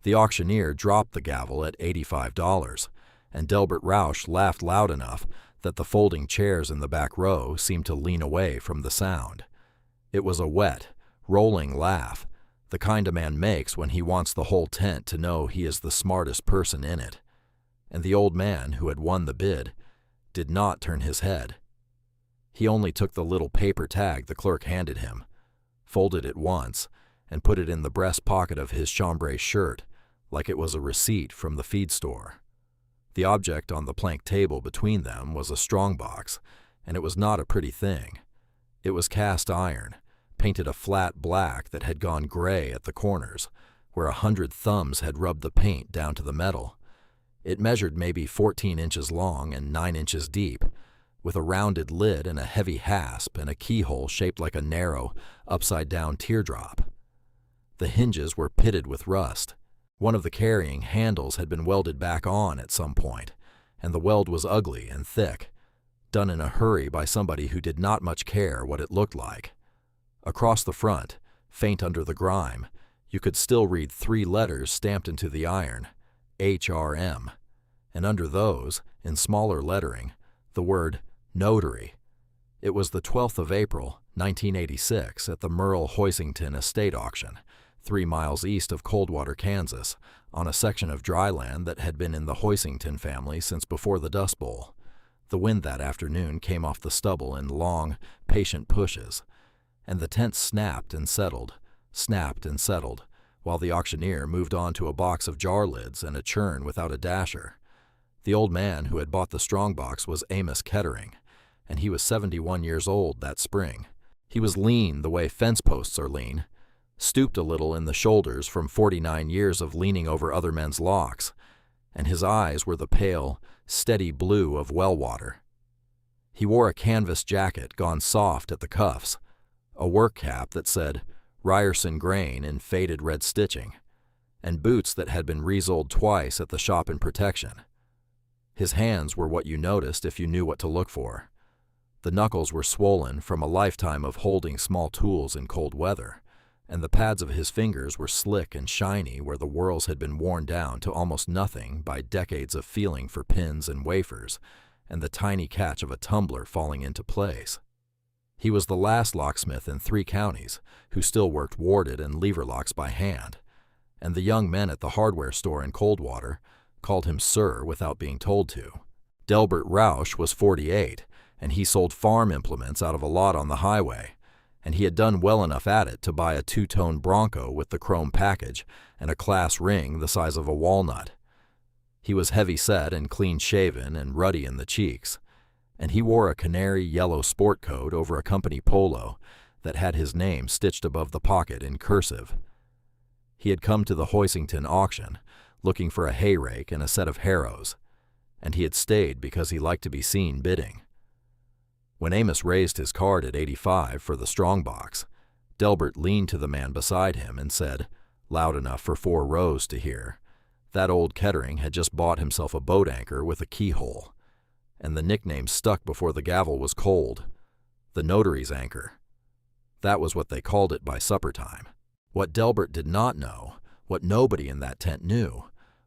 The auctioneer dropped the gavel at $85, and Delbert Rausch laughed loud enough that the folding chairs in the back row seemed to lean away from the sound. It was a wet, rolling laugh, the kind a man makes when he wants the whole tent to know he is the smartest person in it. And the old man who had won the bid did not turn his head. He only took the little paper tag the clerk handed him, folded it once, and put it in the breast pocket of his chambray shirt like it was a receipt from the feed store. The object on the plank table between them was a strongbox, and it was not a pretty thing. It was cast iron, painted a flat black that had gone gray at the corners, where 100 thumbs had rubbed the paint down to the metal. It measured maybe 14 inches long and 9 inches deep, with a rounded lid and a heavy hasp and a keyhole shaped like a narrow, upside-down teardrop. The hinges were pitted with rust. One of the carrying handles had been welded back on at some point, and the weld was ugly and thick, done in a hurry by somebody who did not much care what it looked like. Across the front, faint under the grime, you could still read 3 letters stamped into the iron, HRM, and under those, in smaller lettering, the word Notary. It was the 12th of April, 1986, at the Merle Hoisington Estate Auction, 3 miles east of Coldwater, Kansas, on a section of dry land that had been in the Hoisington family since before the Dust Bowl. The wind that afternoon came off the stubble in long, patient pushes, and the tent snapped and settled, while the auctioneer moved on to a box of jar lids and a churn without a dasher. The old man who had bought the strongbox was Amos Kettering, and he was 71 years old that spring. He was lean the way fence posts are lean, stooped a little in the shoulders from 49 years of leaning over other men's locks, and his eyes were the pale, steady blue of well water. He wore a canvas jacket gone soft at the cuffs, a work cap that said Ryerson Grain in faded red stitching, and boots that had been resoled twice at the shop in protection. His hands were what you noticed if you knew what to look for. The knuckles were swollen from a lifetime of holding small tools in cold weather, and the pads of his fingers were slick and shiny where the whorls had been worn down to almost nothing by decades of feeling for pins and wafers and the tiny catch of a tumbler falling into place. He was the last locksmith in 3 counties who still worked warded and lever locks by hand, and the young men at the hardware store in Coldwater called him Sir without being told to. Delbert Rausch was 48, and he sold farm implements out of a lot on the highway, and he had done well enough at it to buy a 2-tone Bronco with the chrome package and a class ring the size of a walnut. He was heavy-set and clean-shaven and ruddy in the cheeks, and he wore a canary yellow sport coat over a company polo that had his name stitched above the pocket in cursive. He had come to the Hoisington auction looking for a hay rake and a set of harrows, and he had stayed because he liked to be seen bidding. When Amos raised his card at 85 for the strongbox, Delbert leaned to the man beside him and said, loud enough for 4 rows to hear, that old Kettering had just bought himself a boat anchor with a keyhole, and the nickname stuck before the gavel was cold, the Notary's anchor. That was what they called it by supper time. What Delbert did not know, what nobody in that tent knew,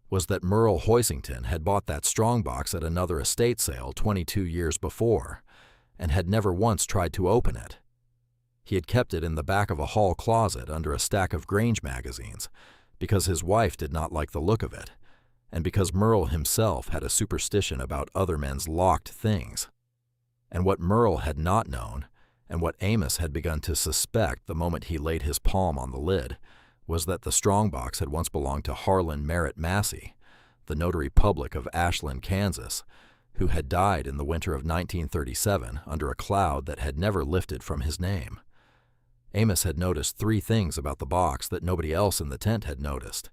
was that Merle Hoisington had bought that strongbox at another estate sale 22 years before, and had never once tried to open it. He had kept it in the back of a hall closet under a stack of Grange magazines, because his wife did not like the look of it, and because Merle himself had a superstition about other men's locked things. And what Merle had not known, and what Amos had begun to suspect the moment he laid his palm on the lid, was that the strongbox had once belonged to Harlan Merritt Massey, the notary public of Ashland, Kansas, who had died in the winter of 1937 under a cloud that had never lifted from his name. Amos had noticed 3 things about the box that nobody else in the tent had noticed.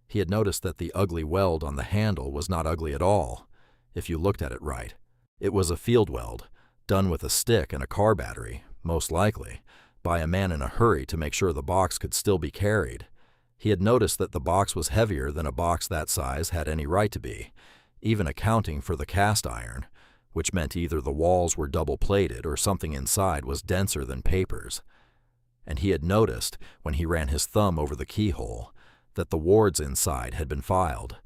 He had noticed that the ugly weld on the handle was not ugly at all, if you looked at it right. It was a field weld, done with a stick and a car battery, most likely, by a man in a hurry to make sure the box could still be carried. He had noticed that the box was heavier than a box that size had any right to be, even accounting for the cast iron, which meant either the walls were double-plated or something inside was denser than papers. And he had noticed, when he ran his thumb over the keyhole, that the wards inside had been filed.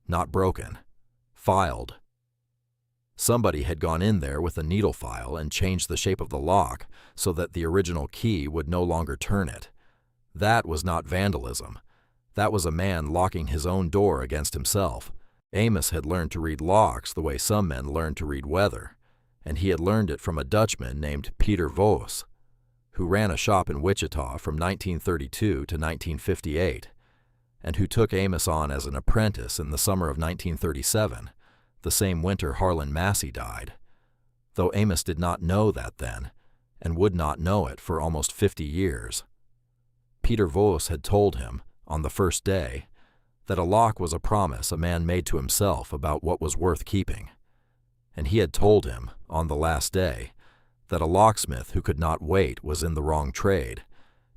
Not broken. Filed. Somebody had gone in there with a needle file and changed the shape of the lock so that the original key would no longer turn it. That was not vandalism. That was a man locking his own door against himself. Amos had learned to read locks the way some men learn to read weather, and he had learned it from a Dutchman named Peter Vos, who ran a shop in Wichita from 1932 to 1958, and who took Amos on as an apprentice in the summer of 1937, the same winter Harlan Massey died, though Amos did not know that then, and would not know it for almost 50 years. Peter Vos had told him, on the first day, that a lock was a promise a man made to himself about what was worth keeping, and he had told him, on the last day, that a locksmith who could not wait was in the wrong trade,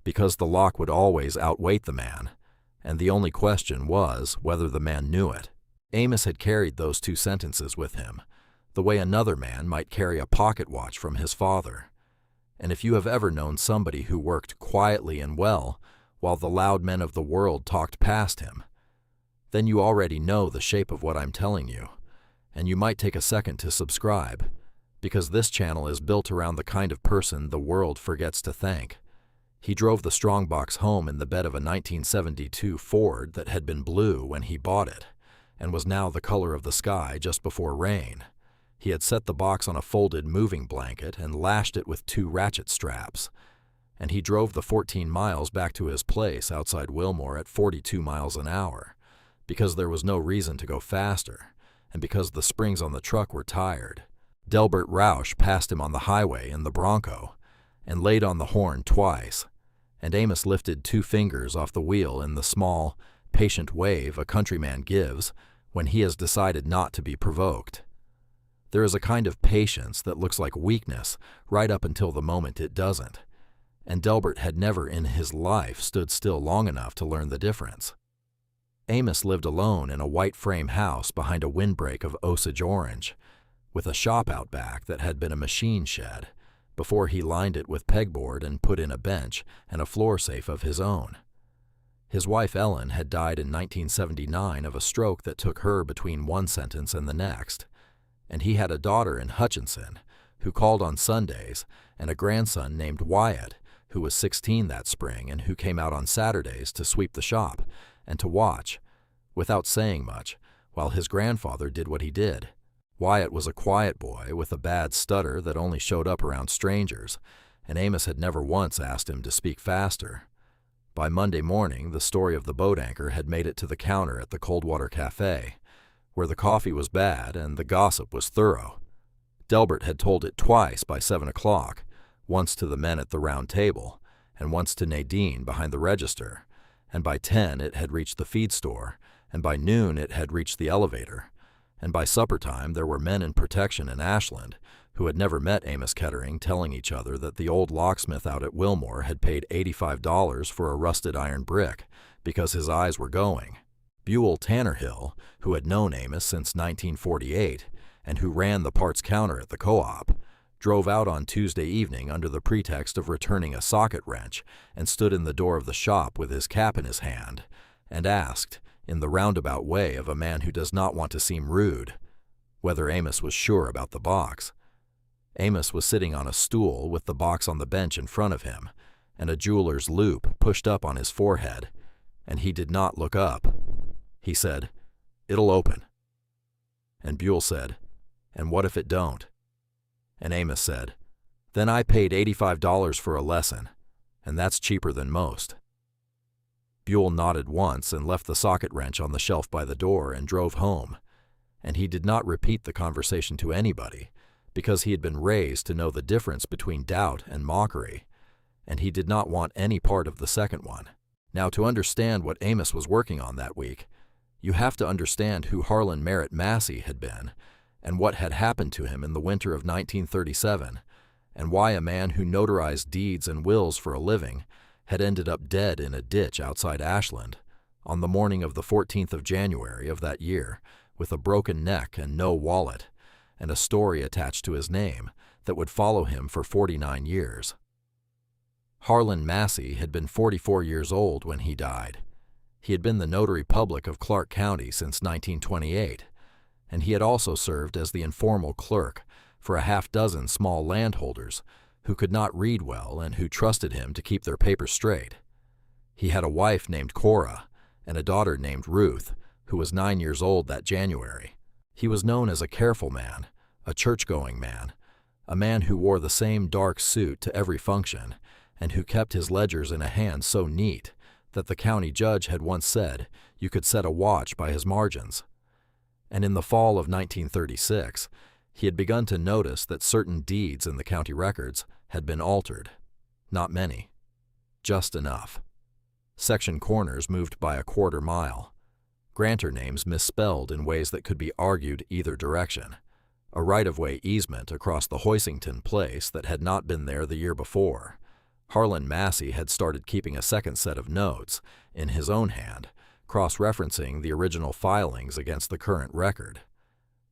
because the lock would always outweight the man, and the only question was whether the man knew it. Amos had carried those two sentences with him, the way another man might carry a pocket watch from his father. And if you have ever known somebody who worked quietly and well while the loud men of the world talked past him, then you already know the shape of what I'm telling you, and you might take a second to subscribe, because this channel is built around the kind of person the world forgets to thank. He drove the Strongbox home in the bed of a 1972 Ford that had been blue when he bought it, and was now the color of the sky just before rain. He had set the box on a folded moving blanket and lashed it with 2 ratchet straps, and he drove the 14 miles back to his place outside Wilmore at 42 miles an hour, because there was no reason to go faster, and because the springs on the truck were tired. Delbert Rausch passed him on the highway in the Bronco, and laid on the horn twice, and Amos lifted 2 fingers off the wheel in the small, patient wave a countryman gives when he has decided not to be provoked. There is a kind of patience that looks like weakness right up until the moment it doesn't, and Delbert had never in his life stood still long enough to learn the difference. Amos lived alone in a white frame house behind a windbreak of Osage orange, with a shop out back that had been a machine shed, before he lined it with pegboard and put in a bench and a floor safe of his own. His wife Ellen had died in 1979 of a stroke that took her between one sentence and the next, and he had a daughter in Hutchinson who called on Sundays, and a grandson named Wyatt who was 16 that spring and who came out on Saturdays to sweep the shop and to watch, without saying much, while his grandfather did what he did. Wyatt was a quiet boy with a bad stutter that only showed up around strangers, and Amos had never once asked him to speak faster. By Monday morning, the story of the boat anchor had made it to the counter at the Coldwater Cafe, where the coffee was bad and the gossip was thorough. Delbert had told it twice by 7 o'clock, once to the men at the round table, and once to Nadine behind the register, and by 10 it had reached the feed store, and by noon it had reached the elevator, and by supper time there were men in protection in Ashland who had never met Amos Kettering telling each other that the old locksmith out at Wilmore had paid $85 for a rusted iron brick because his eyes were going. Buell Tannerhill, who had known Amos since 1948 and who ran the parts counter at the co-op, drove out on Tuesday evening under the pretext of returning a socket wrench and stood in the door of the shop with his cap in his hand and asked, in the roundabout way of a man who does not want to seem rude, whether Amos was sure about the box. Amos was sitting on a stool with the box on the bench in front of him and a jeweler's loop pushed up on his forehead, and he did not look up. He said, "It'll open." And Buell said, "And what if it don't?" And Amos said, "Then I paid $85 for a lesson, and that's cheaper than most." Buell nodded once and left the socket wrench on the shelf by the door and drove home, and he did not repeat the conversation to anybody because he had been raised to know the difference between doubt and mockery, and he did not want any part of the second one. Now, to understand what Amos was working on that week, you have to understand who Harlan Merritt Massey had been and what had happened to him in the winter of 1937, and why a man who notarized deeds and wills for a living had ended up dead in a ditch outside Ashland on the morning of the 14th of January of that year with a broken neck and no wallet, and a story attached to his name that would follow him for 49 years. Harlan Massey had been 44 years old when he died. He had been the notary public of Clark County since 1928, and he had also served as the informal clerk for a half-dozen small landholders who could not read well and who trusted him to keep their papers straight. He had a wife named Cora and a daughter named Ruth, who was 9 years old that January. He was known as a careful man, a church-going man, a man who wore the same dark suit to every function, and who kept his ledgers in a hand so neat that the county judge had once said you could set a watch by his margins. And in the fall of 1936, he had begun to notice that certain deeds in the county records had been altered. Not many. Just enough. Section corners moved by a quarter mile. Grantor names misspelled in ways that could be argued either direction. A right-of-way easement across the Hoisington place that had not been there the year before. Harlan Massey had started keeping a second set of notes, in his own hand, cross-referencing the original filings against the current record.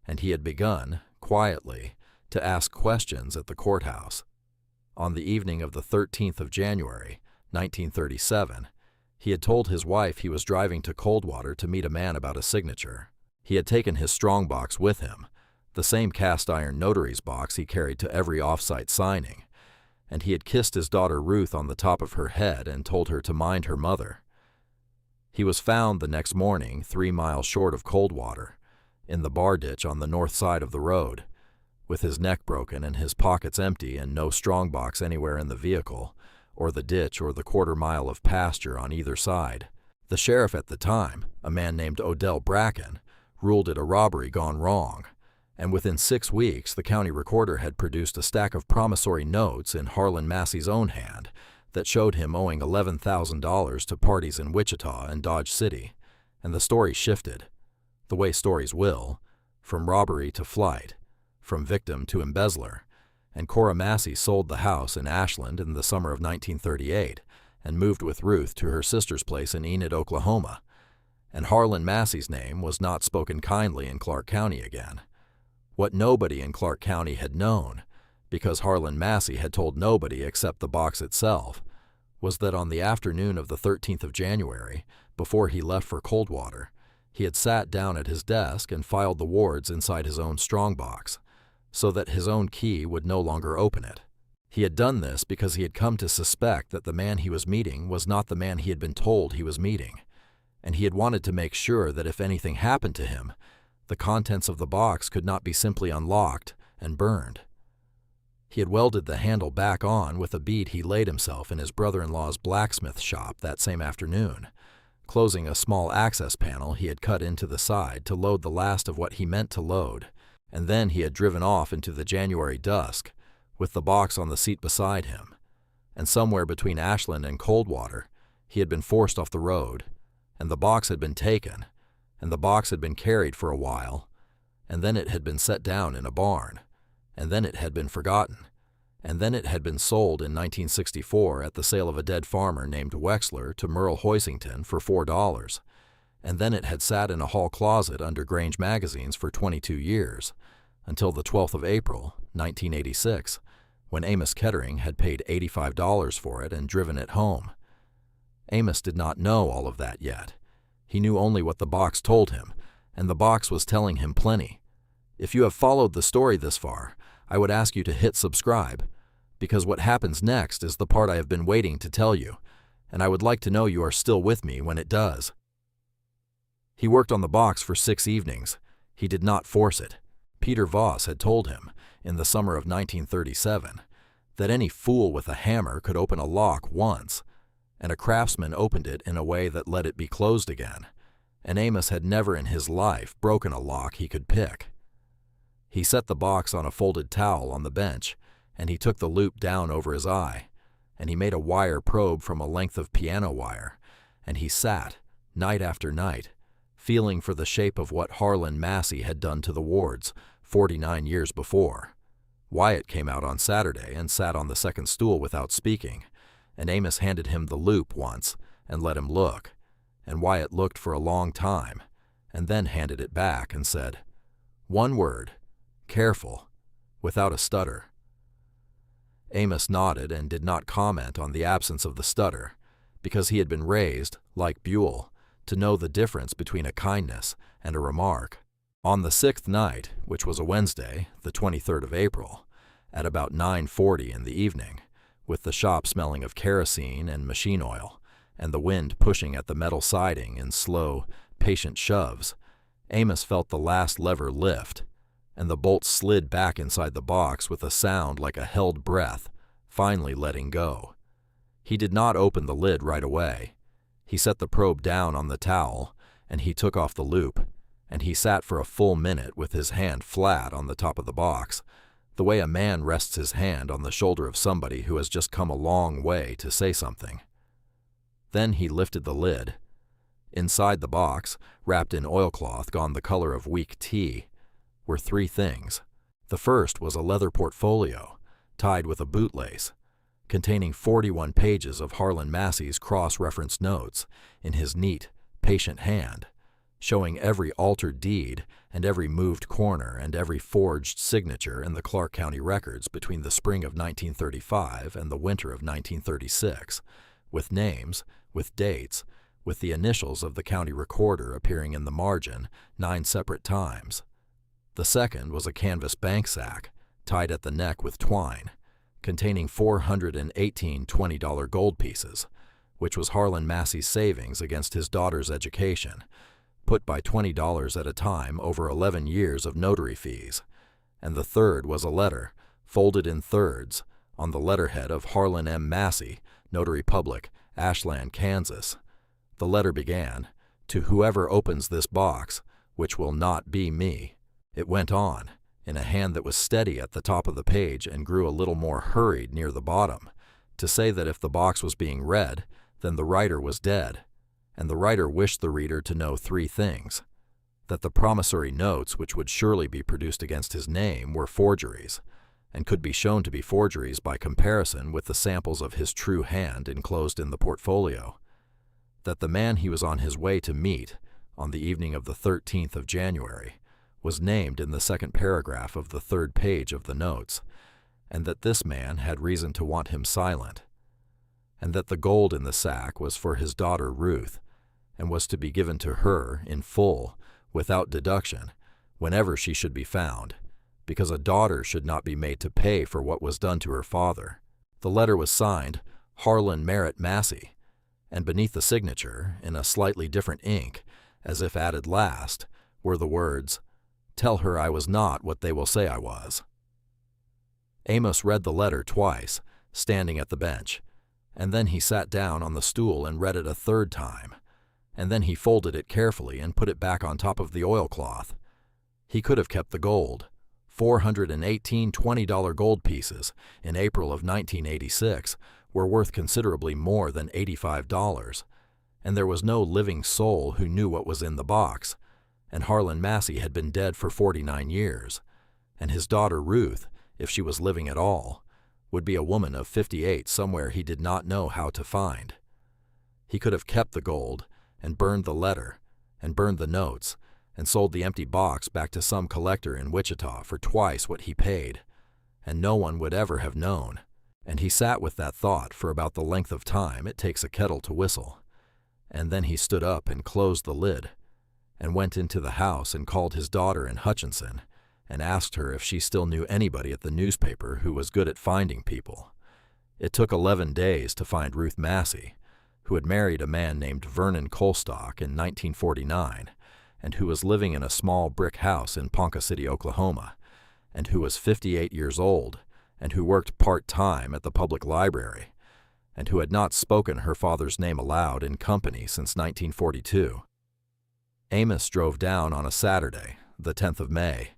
And he had begun, quietly, to ask questions at the courthouse. On the evening of the 13th of January, 1937, he had told his wife he was driving to Coldwater to meet a man about a signature. He had taken his Strongbox with him, the same cast-iron notary's box he carried to every off-site signing, and he had kissed his daughter Ruth on the top of her head and told her to mind her mother. He was found the next morning 3 miles short of Coldwater, in the bar ditch on the north side of the road, with his neck broken and his pockets empty and no Strongbox anywhere in the vehicle, or the ditch or the quarter mile of pasture on either side. The sheriff at the time, a man named Odell Bracken, ruled it a robbery gone wrong, and within 6 weeks the county recorder had produced a stack of promissory notes in Harlan Massey's own hand that showed him owing $11,000 to parties in Wichita and Dodge City, and the story shifted, the way stories will, from robbery to flight, from victim to embezzler, and Cora Massey sold the house in Ashland in the summer of 1938 and moved with Ruth to her sister's place in Enid, Oklahoma, and Harlan Massey's name was not spoken kindly in Clark County again. What nobody in Clark County had known, because Harlan Massey had told nobody except the box itself, was that on the afternoon of the 13th of January, before he left for Coldwater, he had sat down at his desk and filed the wards inside his own Strongbox, so that his own key would no longer open it. He had done this because he had come to suspect that the man he was meeting was not the man he had been told he was meeting, and he had wanted to make sure that if anything happened to him, the contents of the box could not be simply unlocked and burned. He had welded the handle back on with a bead he laid himself in his brother-in-law's blacksmith shop that same afternoon, closing a small access panel he had cut into the side to load the last of what he meant to load, and then he had driven off into the January dusk, with the box on the seat beside him, and somewhere between Ashland and Coldwater, he had been forced off the road, and the box had been taken, and the box had been carried for a while, and then it had been set down in a barn, and then it had been forgotten, and then it had been sold in 1964 at the sale of a dead farmer named Wexler to Merle Hoisington for $4, and then it had sat in a hall closet under Grange magazines for 22 years, until the 12th of April, 1986, when Amos Kettering had paid $85 for it and driven it home. Amos did not know all of that yet. He knew only what the box told him, and the box was telling him plenty. If you have followed the story this far, I would ask you to hit subscribe, because what happens next is the part I have been waiting to tell you, and I would like to know you are still with me when it does. He worked on the box for 6 evenings. He did not force it. Peter Voss had told him, in the summer of 1937, that any fool with a hammer could open a lock once, and a craftsman opened it in a way that let it be closed again, and Amos had never in his life broken a lock he could pick. He set the box on a folded towel on the bench, and he took the loop down over his eye, and he made a wire probe from a length of piano wire, and he sat, night after night, feeling for the shape of what Harlan Massey had done to the wards 49 years before. Wyatt came out on Saturday and sat on the second stool without speaking, and Amos handed him the loop once and let him look, and Wyatt looked for a long time, and then handed it back and said, "One word, careful," without a stutter. Amos nodded and did not comment on the absence of the stutter, because he had been raised, like Buell, to know the difference between a kindness and a remark. On the sixth night, which was a Wednesday, the 23rd of April, at about 9:40 in the evening, with the shop smelling of kerosene and machine oil, and the wind pushing at the metal siding in slow, patient shoves, Amos felt the last lever lift, and the bolt slid back inside the box with a sound like a held breath, finally letting go. He did not open the lid right away. He set the probe down on the towel, and he took off the loop, and he sat for a full minute with his hand flat on the top of the box, the way a man rests his hand on the shoulder of somebody who has just come a long way to say something. Then he lifted the lid. Inside the box, wrapped in oilcloth gone the color of weak tea, were three things. The first was a leather portfolio, tied with a bootlace, containing 41 pages of Harlan Massey's cross-referenced notes in his neat, patient hand, showing every altered deed and every moved corner and every forged signature in the Clark County records between the spring of 1935 and the winter of 1936, with names, with dates, with the initials of the county recorder appearing in the margin 9 separate times. The second was a canvas bank sack, tied at the neck with twine, containing 418 $20 gold pieces, which was Harlan Massey's savings against his daughter's education, put by $20 at a time over 11 years of notary fees. And the third was a letter, folded in thirds, on the letterhead of Harlan M. Massey, Notary Public, Ashland, Kansas. The letter began, "To whoever opens this box, which will not be me." It went on, in a hand that was steady at the top of the page and grew a little more hurried near the bottom, to say that if the box was being read, then the writer was dead, and the writer wished the reader to know three things: that the promissory notes which would surely be produced against his name were forgeries, and could be shown to be forgeries by comparison with the samples of his true hand enclosed in the portfolio; that the man he was on his way to meet, on the evening of the 13th of January, was named in the second paragraph of the third page of the notes, and that this man had reason to want him silent, and that the gold in the sack was for his daughter Ruth, and was to be given to her in full, without deduction, whenever she should be found, because a daughter should not be made to pay for what was done to her father. The letter was signed Harlan Merritt Massey, and beneath the signature, in a slightly different ink, as if added last, were the words, "Tell her I was not what they will say I was." Amos read the letter twice, standing at the bench, and then he sat down on the stool and read it a third time, and then he folded it carefully and put it back on top of the oilcloth. He could have kept the gold. 418 $20 gold pieces in April of 1986 were worth considerably more than $85, and there was no living soul who knew what was in the box, and Harlan Massey had been dead for 49 years, and his daughter Ruth, if she was living at all, would be a woman of 58 somewhere he did not know how to find. He could have kept the gold, and burned the letter, and burned the notes, and sold the empty box back to some collector in Wichita for twice what he paid, and no one would ever have known. And he sat with that thought for about the length of time it takes a kettle to whistle, and then he stood up and closed the lid, and went into the house and called his daughter in Hutchinson, and asked her if she still knew anybody at the newspaper who was good at finding people. It took 11 days to find Ruth Massey, who had married a man named Vernon Colstock in 1949, and who was living in a small brick house in Ponca City, Oklahoma, and who was 58 years old, and who worked part-time at the public library, and who had not spoken her father's name aloud in company since 1942. Amos drove down on a Saturday, the 10th of May,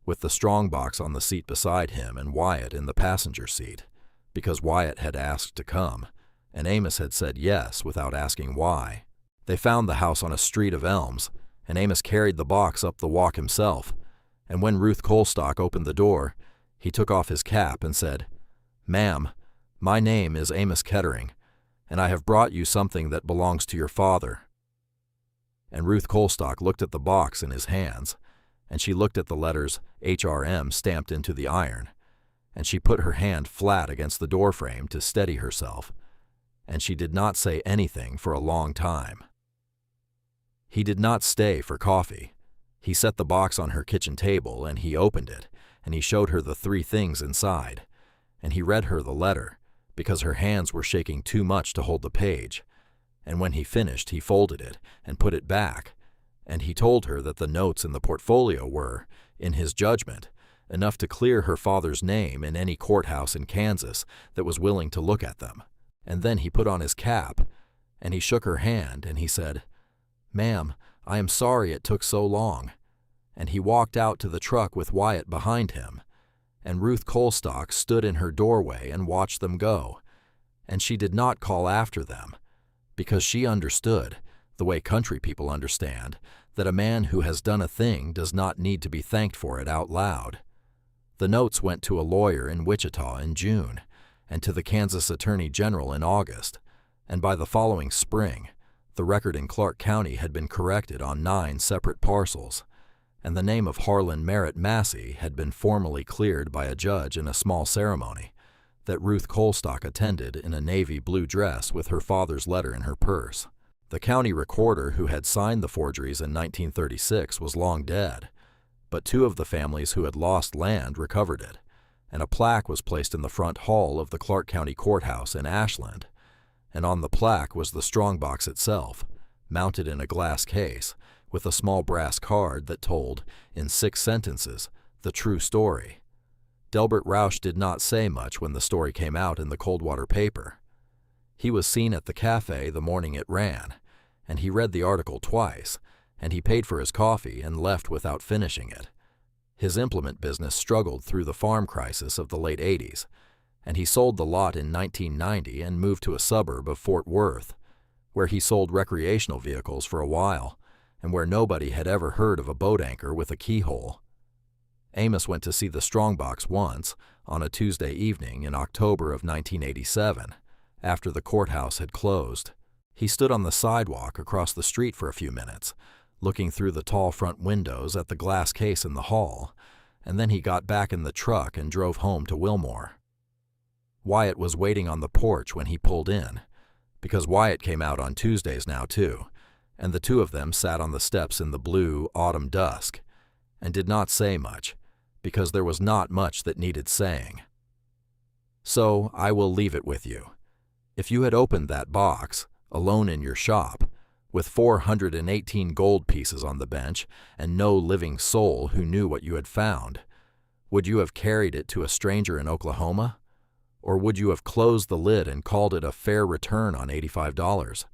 with the Strongbox on the seat beside him and Wyatt in the passenger seat, because Wyatt had asked to come, and Amos had said yes without asking why. They found the house on a street of elms, and Amos carried the box up the walk himself, and when Ruth Colstock opened the door, he took off his cap and said, "Ma'am, my name is Amos Kettering, and I have brought you something that belongs to your father." And Ruth Colstock looked at the box in his hands, and she looked at the letters HRM stamped into the iron, and she put her hand flat against the doorframe to steady herself, and she did not say anything for a long time. He did not stay for coffee. He set the box on her kitchen table, and he opened it, and he showed her the 3 things inside, and he read her the letter, because her hands were shaking too much to hold the page. And when he finished, he folded it and put it back, and he told her that the notes in the portfolio were, in his judgment, enough to clear her father's name in any courthouse in Kansas that was willing to look at them. And then he put on his cap, and he shook her hand, and he said, "Ma'am, I am sorry it took so long." And he walked out to the truck with Wyatt behind him, and Ruth Colstock stood in her doorway and watched them go, and she did not call after them, because she understood, the way country people understand, that a man who has done a thing does not need to be thanked for it out loud. The notes went to a lawyer in Wichita in June, and to the Kansas Attorney General in August, and by the following spring, the record in Clark County had been corrected on 9 separate parcels, and the name of Harlan Merritt Massey had been formally cleared by a judge in a small ceremony that Ruth Colstock attended in a navy blue dress with her father's letter in her purse. The county recorder who had signed the forgeries in 1936 was long dead, but 2 of the families who had lost land recovered it, and a plaque was placed in the front hall of the Clark County Courthouse in Ashland, and on the plaque was the Strongbox itself, mounted in a glass case, with a small brass card that told, in 6 sentences, the true story. Delbert Rausch did not say much when the story came out in the Coldwater paper. He was seen at the cafe the morning it ran, and he read the article twice, and he paid for his coffee and left without finishing it. His implement business struggled through the farm crisis of the late 80s, and he sold the lot in 1990 and moved to a suburb of Fort Worth, where he sold recreational vehicles for a while, and where nobody had ever heard of a boat anchor with a keyhole. Amos went to see the Strongbox once, on a Tuesday evening in October of 1987, after the courthouse had closed. He stood on the sidewalk across the street for a few minutes, looking through the tall front windows at the glass case in the hall, and then he got back in the truck and drove home to Wilmore. Wyatt was waiting on the porch when he pulled in, because Wyatt came out on Tuesdays now too, and the 2 of them sat on the steps in the blue autumn dusk, and did not say much, because there was not much that needed saying. So I will leave it with you. If you had opened that box, alone in your shop, with 418 gold pieces on the bench and no living soul who knew what you had found, would you have carried it to a stranger in Oklahoma? Or would you have closed the lid and called it a fair return on $85?